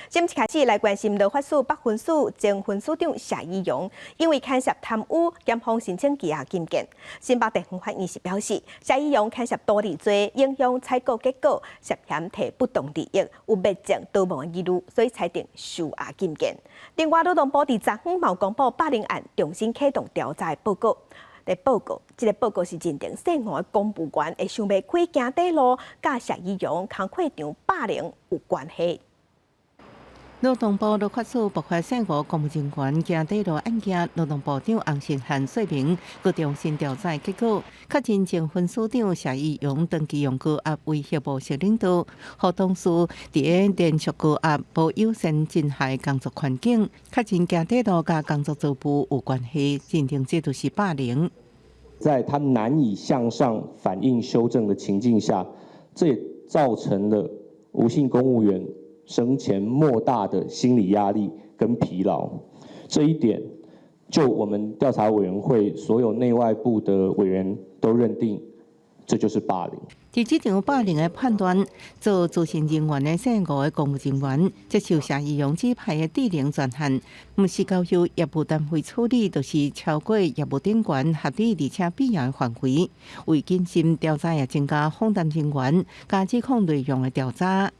今一开始来关心劳法署北分署前分署长谢依荣，因为牵涉贪污，检方申请羁押禁见。新北地方法院是表示，谢依荣牵涉多例罪，影响采购结果，涉嫌摕不当利益，有灭证逃亡的疑虑，所以裁定收押禁见。另外，劳动部伫昨昏公布霸凌案重新启动调查的报告。这个报告是认定涉案的公务员会想要开行底路，甲谢依荣同会场霸凌有关系。劳动部劳法署爆发涉案公务人员行底路案件，劳动部长洪胜汉说明，佮重新调查结果，确认前分署长谢依荣长期用高压威胁部属领导，和同事伫连续高压无友善侵害工作环境，确认行底路甲工作组部有关系，认定这就是霸凌。在他难以向上反映修正的情境下，这也造成了无姓公务员生前莫大的心理压力跟疲劳，这一点，就我们调查委员会所有内外部的委员都认定，这就是霸凌。伫这场霸凌的判断，做执行人员的涉案的公务人员接受谢依荣指派的指令权限，毋是交由业务单位处理，就是超过业务顶悬合理而且必要的范围。为谨慎调查，也增加访谈人员、加指控内容的调查。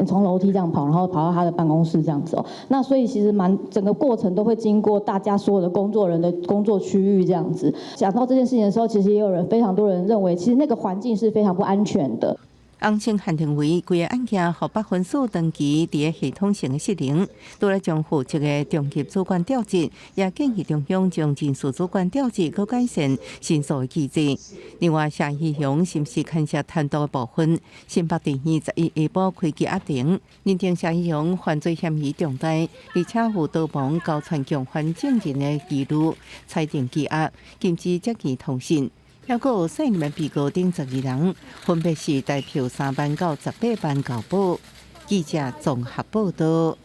从楼梯这样跑，然后跑到他的办公室这样子哦。那所以其实整个过程都会经过大家所有的工作人的工作区域这样子。讲到这件事情的时候，其实也有非常多人认为，其实那个环境是非常不安全的。洪胜汉认为，规个案件互北分署长期伫个系统性的失灵，都来将负责的中级主管调职，也建议中央将人事主管调职搁改善申诉的机制。另外，谢依荣是毋是牵涉贪渎的部分，新北地院11下晡开羁押庭，认定谢依荣犯罪嫌疑重大，而且有逃亡、交传共犯证人的记录，裁定羁押，禁止接见通讯。还有涉案被告等12人，分别是代表3班到18班教保。记者综合报道。